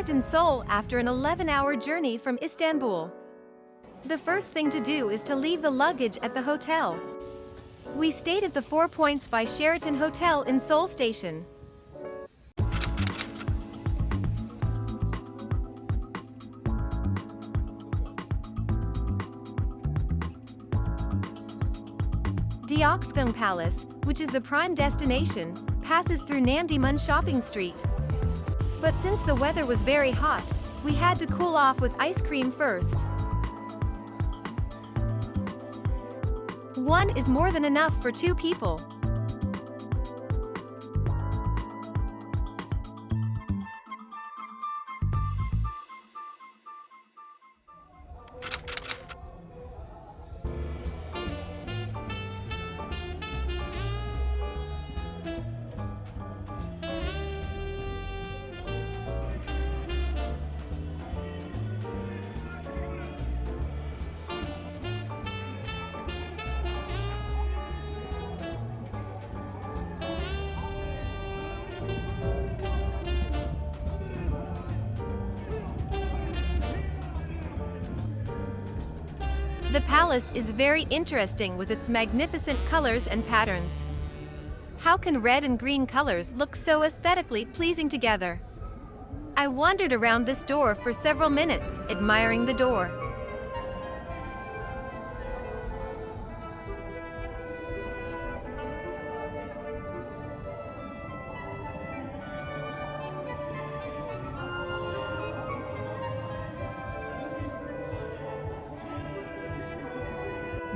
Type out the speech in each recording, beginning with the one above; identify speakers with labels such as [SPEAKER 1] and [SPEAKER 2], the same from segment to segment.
[SPEAKER 1] arrived in Seoul after an 11-hour journey from Istanbul. The first thing to do is to leave the luggage at the hotel. We stayed at the 4 Points by Sheraton Hotel in Seoul Station. Gyeongbokgung Palace, which is the prime destination, passes through Dongdaemun shopping street. But since the weather was very hot, we had to cool off with ice cream first. One is more than enough for 2 people. The palace is very interesting with its magnificent colors and patterns. How can red and green colors look so aesthetically pleasing together? I wandered around this door for several minutes, admiring the door.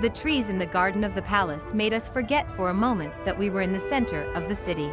[SPEAKER 1] The trees in the garden of the palace made us forget for a moment that we were in the center of the city.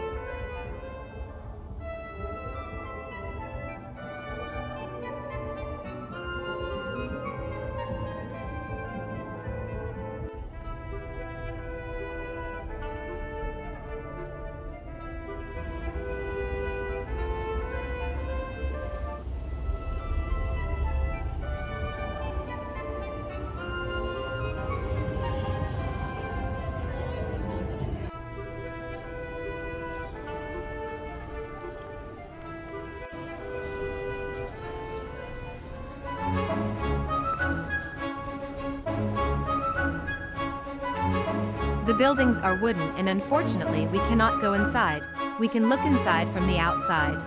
[SPEAKER 1] The buildings are wooden and unfortunately we cannot go inside. We can look inside from the outside.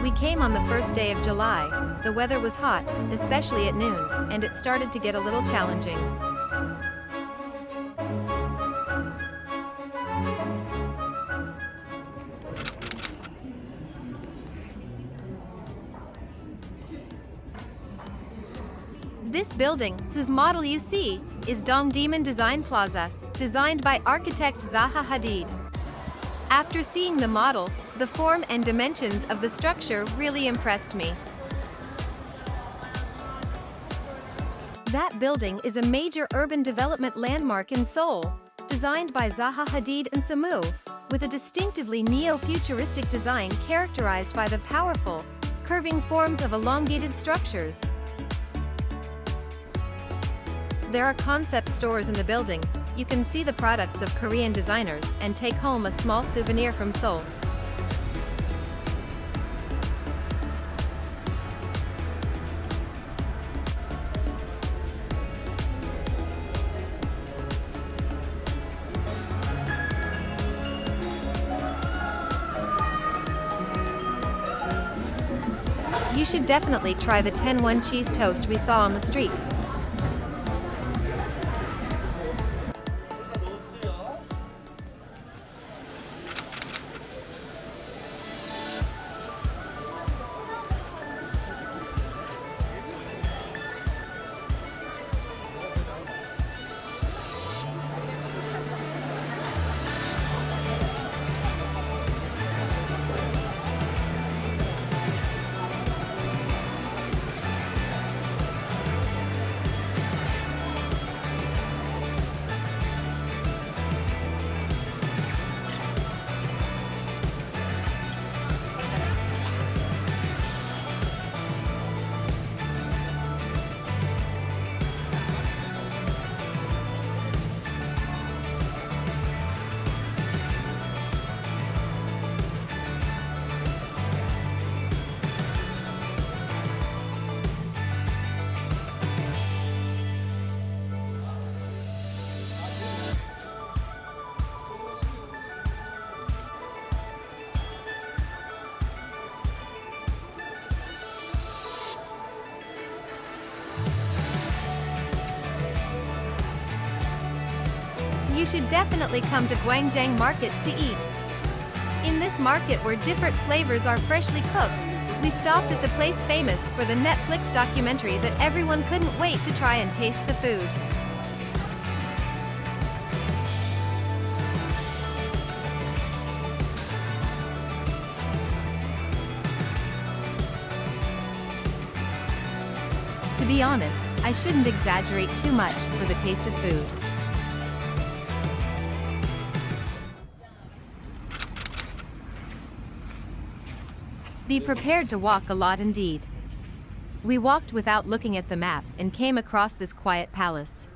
[SPEAKER 1] We came on the first day of July. The weather was hot, especially at noon, and it started to get a little challenging. This building, whose model you see, is Dongdaemun Design Plaza, designed by architect Zaha Hadid. After seeing the model, the form and dimensions of the structure really impressed me. That building is a major urban development landmark in Seoul, designed by Zaha Hadid and Samu, with a distinctively neo-futuristic design characterized by the powerful, curving forms of elongated structures. There are concept stores in the building. You can see the products of Korean designers and take home a small souvenir from Seoul. You should definitely try the 10-1 cheese toast we saw on the street. You should definitely come to Gyeongbokgung Market to eat. In this market where different flavors are freshly cooked, we stopped at the place famous for the Netflix documentary that everyone couldn't wait to try and taste the food. To be honest, I shouldn't exaggerate too much for the taste of food. Be prepared to walk a lot indeed. We walked without looking at the map and came across this quiet palace.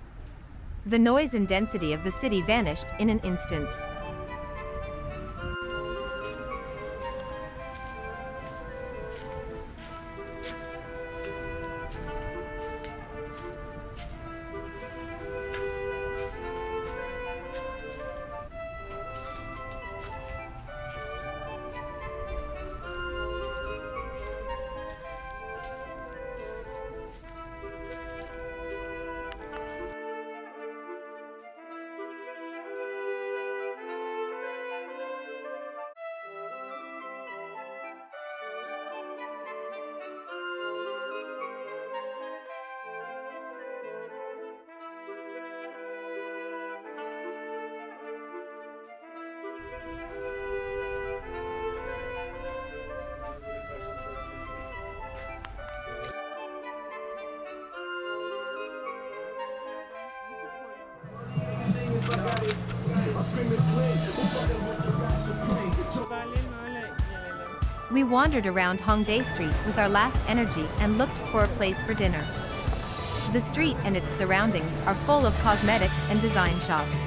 [SPEAKER 1] The noise and density of the city vanished in an instant. We wandered around Hongdae Street with our last energy and looked for a place for dinner. The street and its surroundings are full of cosmetics and design shops.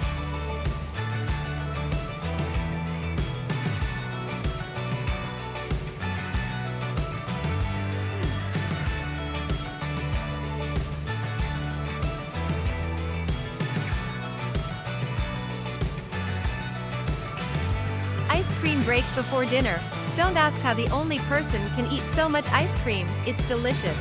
[SPEAKER 1] Ice cream break before dinner. Don't ask how the only person can eat so much ice cream, it's delicious.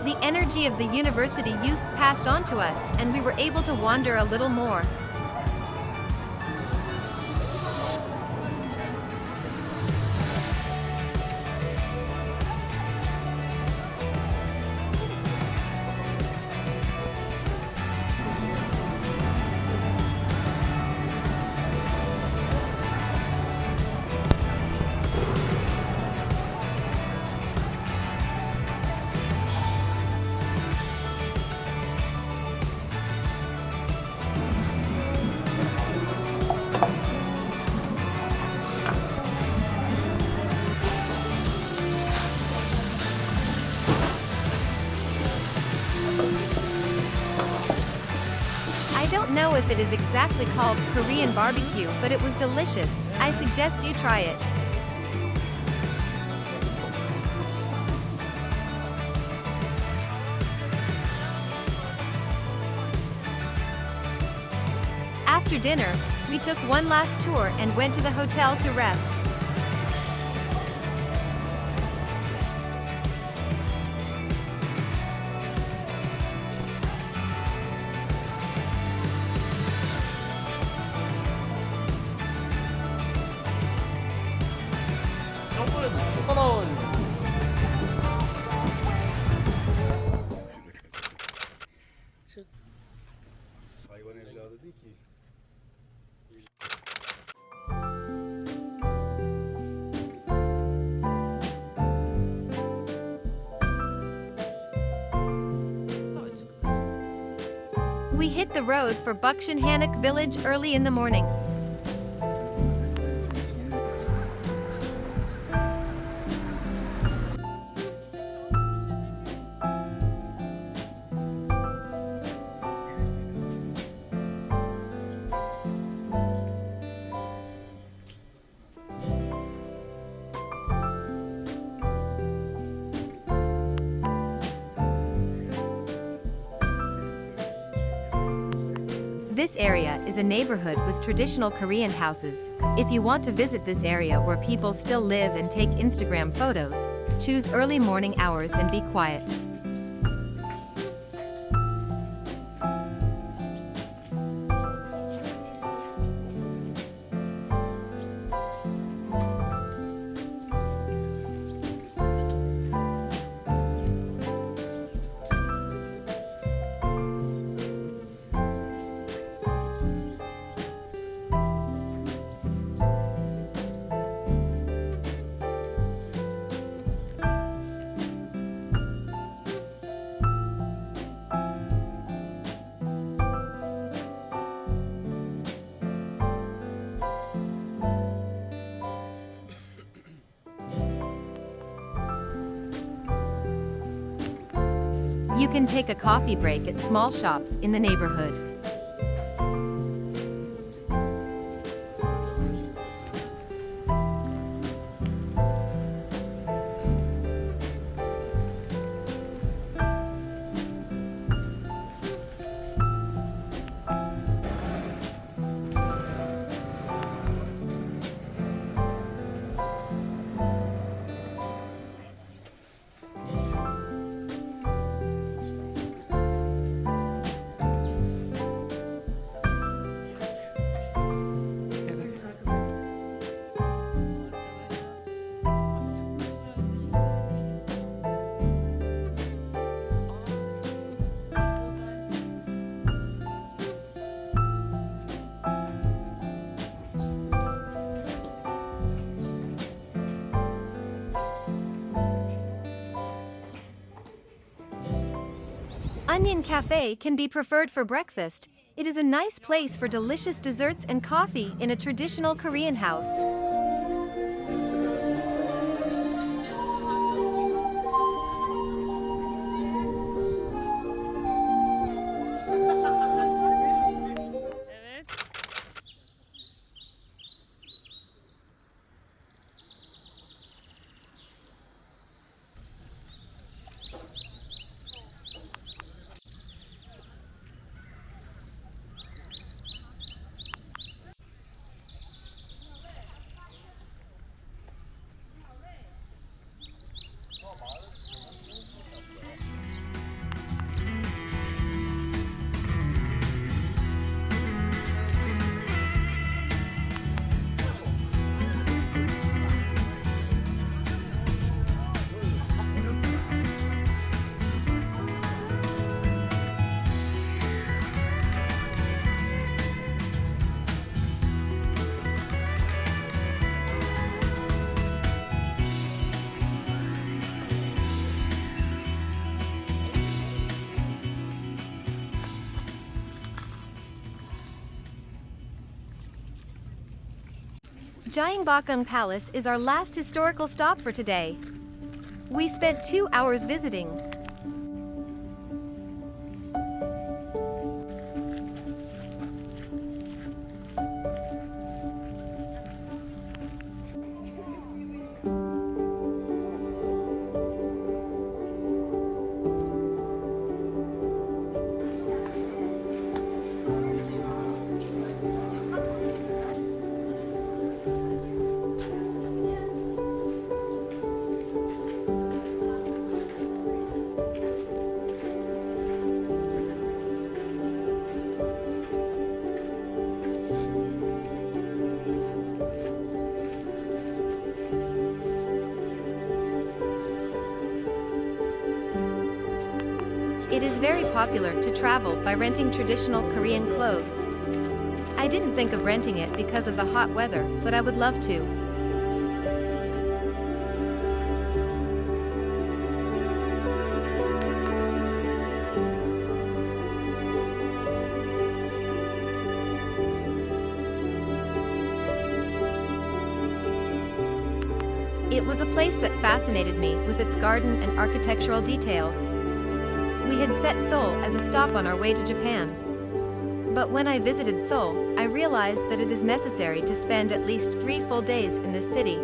[SPEAKER 1] The energy of the university youth passed on to us, and we were able to wander a little more. I don't know if it is exactly called Korean barbecue, but it was delicious. I suggest you try it. After dinner, we took one last tour and went to the hotel to rest.
[SPEAKER 2] Hayvan evladı değil ki.
[SPEAKER 1] We hit the road for Bukchon Hanok village early in the morning. This area is a neighborhood with traditional Korean houses. If you want to visit this area where people still live and take Instagram photos, choose early morning hours and be quiet. You can take a coffee break at small shops in the neighborhood. Onion Cafe can be preferred for breakfast. It is a nice place for delicious desserts and coffee in a traditional Korean house. Gyeongbokgung Palace is our last historical stop for today. We spent 2 hours visiting. It is very popular to travel by renting traditional Korean clothes. I didn't think of renting it because of the hot weather, but I would love to. It was a place that fascinated me with its garden and architectural details. We had set Seoul as a stop on our way to Japan. But when I visited Seoul, I realized that it is necessary to spend at least 3 full days in this city.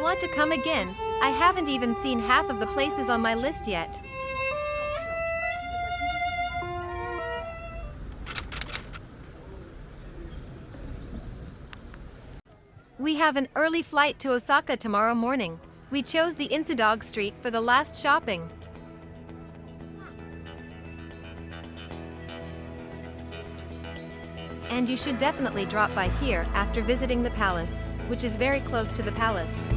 [SPEAKER 1] want to come again. I haven't even seen half of the places on my list yet. We have an early flight to Osaka tomorrow morning. We chose the Insadog Street for the last shopping. And you should definitely drop by here after visiting the palace, which is very close to the palace.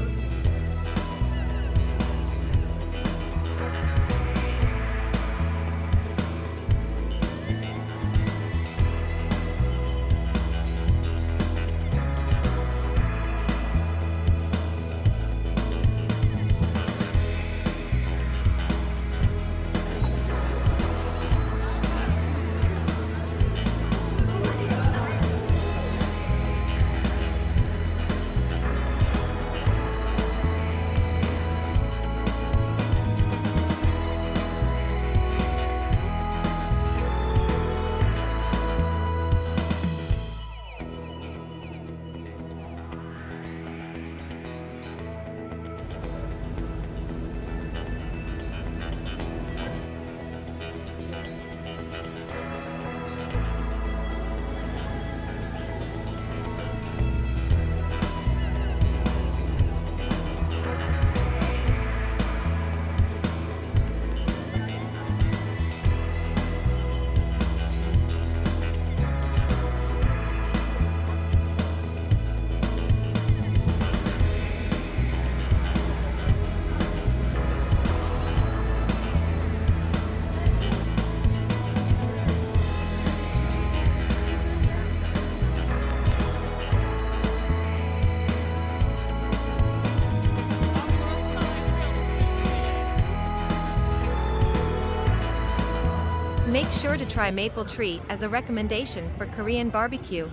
[SPEAKER 1] Make sure to try maple tree as a recommendation for Korean barbecue.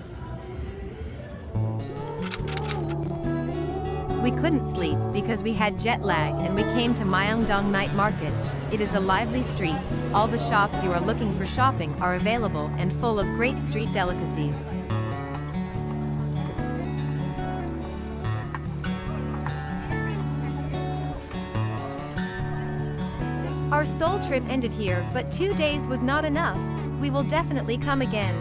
[SPEAKER 1] We couldn't sleep because we had jet lag and we came to Myeongdong Night Market. It is a lively street. All the shops you are looking for shopping are available and full of great street delicacies. Our Seoul trip ended here, but 2 days was not enough. We will definitely come again.